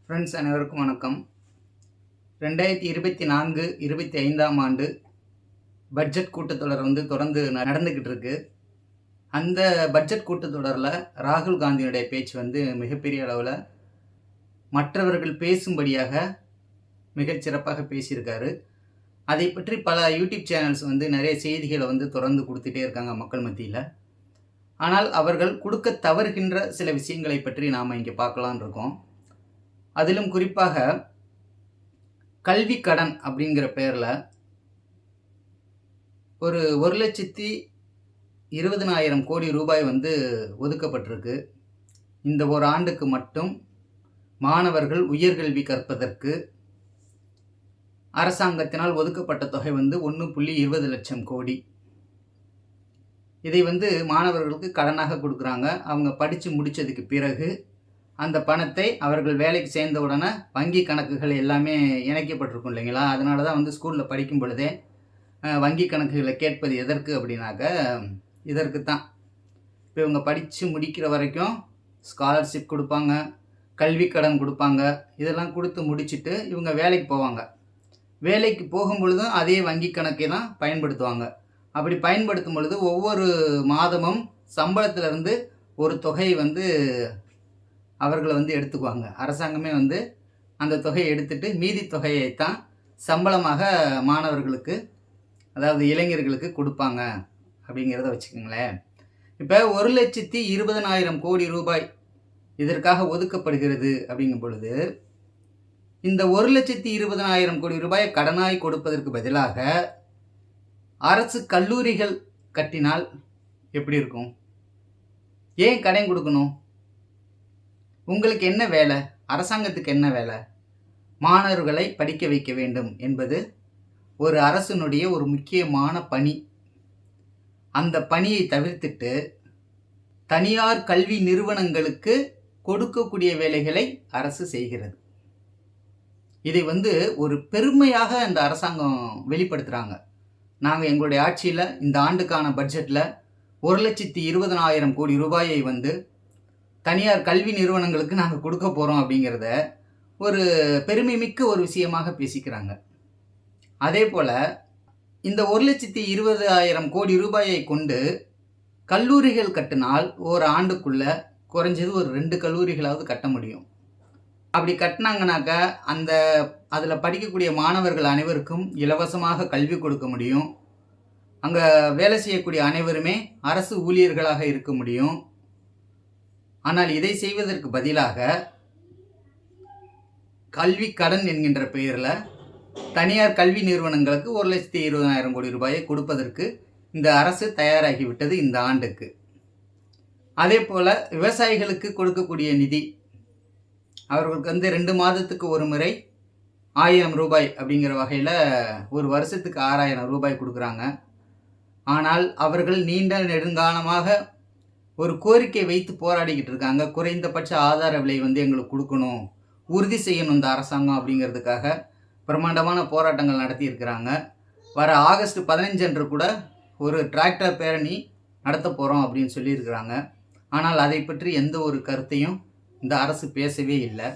Friends அனைவருக்கும் வணக்கம். 2024-25ஆம் ஆண்டு பட்ஜெட் கூட்டத்தொடர் தொடர்ந்து நடந்துக்கிட்டு இருக்கு. அந்த பட்ஜெட் கூட்டத்தொடரில் ராகுல் காந்தியுடைய பேச்சு மிகப்பெரிய அளவில் மற்றவர்கள் பேசும்படியாக மிகச்சிறப்பாக பேசியிருக்காரு. அதை பற்றி பல யூடியூப் சேனல்ஸ் நிறைய செய்திகளை தொடர்ந்து கொடுத்துட்டே இருக்காங்க மக்கள் மத்தியில். ஆனால் அவர்கள் கொடுக்க தவறுகின்ற சில விஷயங்களை பற்றி நாம் இங்கே பார்க்கலான்னு இருக்கோம். அதிலும் குறிப்பாக கல்வி கடன் அப்படிங்கிற பெயரில் ஒரு 1,20,000 கோடி ரூபாய் ஒதுக்கப்பட்டிருக்கு. இந்த ஒரு ஆண்டுக்கு மட்டும் மாணவர்கள் உயர்கல்வி கற்பதற்கு அரசாங்கத்தினால் ஒதுக்கப்பட்ட தொகை 1.20 லட்சம் கோடி. இதை மாணவர்களுக்கு கடனாக கொடுக்குறாங்க. அவங்க படித்து முடித்ததுக்கு பிறகு அந்த பணத்தை அவர்கள் வேலைக்கு சேர்ந்த உடனே வங்கி கணக்குகள் எல்லாமே இணைக்கப்பட்டிருக்கும் இல்லைங்களா? அதனால தான் ஸ்கூலில் படிக்கும் பொழுதே வங்கி கணக்குகளை கேட்பது எதற்கு அப்படின்னாக்க இதற்கு தான். இப்போ இவங்க படித்து முடிக்கிற வரைக்கும் ஸ்காலர்ஷிப் கொடுப்பாங்க, கல்வி கடன் கொடுப்பாங்க. இதெல்லாம் கொடுத்து முடிச்சுட்டு இவங்க வேலைக்கு போவாங்க. வேலைக்கு போகும் பொழுதும் அதே வங்கி கணக்கை தான் பயன்படுத்துவாங்க. அப்படி பயன்படுத்தும் பொழுது ஒவ்வொரு மாதமும் சம்பளத்திலிருந்து ஒரு தொகை அவர்களை எடுத்துக்குவாங்க. அரசாங்கமே அந்த தொகையை எடுத்துட்டு மீதி தொகையைத்தான் சம்பளமாக மாணவர்களுக்கு, அதாவது இளைஞர்களுக்கு கொடுப்பாங்க அப்படிங்கிறத வச்சுக்கோங்களேன். இப்போ 1,20,000 கோடி ரூபாய் இதற்காக ஒதுக்கப்படுகிறது அப்படிங்கும் பொழுது இந்த 1,20,000 கோடி ரூபாயை கடனாய் கொடுப்பதற்கு பதிலாக அரசு கல்லூரிகள் கட்டினால் எப்படி இருக்கும்? ஏன் கடன் கொடுக்கணும்? உங்களுக்கு என்ன வேலை? அரசாங்கத்துக்கு என்ன வேலை? மாணவர்களை படிக்க வைக்க வேண்டும் என்பது ஒரு அரசினுடைய ஒரு முக்கியமான பணி. அந்த பணியை தவிர்த்துட்டு தனியார் கல்வி நிறுவனங்களுக்கு கொடுக்கக்கூடிய வேலைகளை அரசு செய்கிறது. இதை ஒரு பெருமையாக அந்த அரசாங்கம் வெளிப்படுத்துகிறாங்க. நாங்கள் எங்களுடைய ஆட்சியில் இந்த ஆண்டுக்கான பட்ஜெட்டில் 1,20,000 கோடி ரூபாயை தனியார் கல்வி நிறுவனங்களுக்கு நாங்கள் கொடுக்க போகிறோம் அப்படிங்கிறத ஒரு பெருமை மிக்க ஒரு விஷயமாக பேசிக்கிறாங்க. அதே போல் இந்த 1,20,000 கோடி ரூபாயை கொண்டு கல்லூரிகள் கட்டினால் ஒரு ஆண்டுக்குள்ளே குறைஞ்சது ஒரு 2 கல்லூரிகளாவது கட்ட முடியும். அப்படி கட்டினாங்கனாக்கா அதில் படிக்கக்கூடிய மாணவர்கள் அனைவருக்கும் இலவசமாக கல்வி கொடுக்க முடியும். அங்கே வேலை செய்யக்கூடிய அனைவருமே அரசு ஊழியர்களாக இருக்க முடியும். ஆனால் இதை செய்வதற்கு பதிலாக கல்வி கடன் என்கின்ற பெயரில் தனியார் கல்வி நிறுவனங்களுக்கு 1,20,000 கோடி ரூபாயை கொடுப்பதற்கு இந்த அரசு தயாராகிவிட்டது இந்த ஆண்டுக்கு. அதே போல் விவசாயிகளுக்கு கொடுக்கக்கூடிய நிதி, அவர்களுக்கு 2 மாதத்துக்கு ஒரு முறை 1,000 ரூபாய் அப்படிங்கிற வகையில் ஒரு வருஷத்துக்கு 6,000 ரூபாய் கொடுக்குறாங்க. ஆனால் அவர்கள் நீண்ட நெடுங்காலமாக ஒரு கோரிக்கை வைத்து போராடிக்கிட்டு இருக்காங்க. குறைந்தபட்ச ஆதார விலை எங்களுக்கு கொடுக்கணும், உறுதி செய்யணும் இந்த அரசாங்கம் அப்படிங்கிறதுக்காக பிரம்மாண்டமான போராட்டங்கள் நடத்தி இருக்கிறாங்க. வர ஆகஸ்ட் 15 அன்று கூட ஒரு டிராக்டர் பேரணி நடத்த போகிறோம் அப்படின்னு சொல்லியிருக்கிறாங்க. ஆனால் அதை பற்றி எந்த ஒரு கருத்தையும் இந்த அரசு பேசவே இல்லை.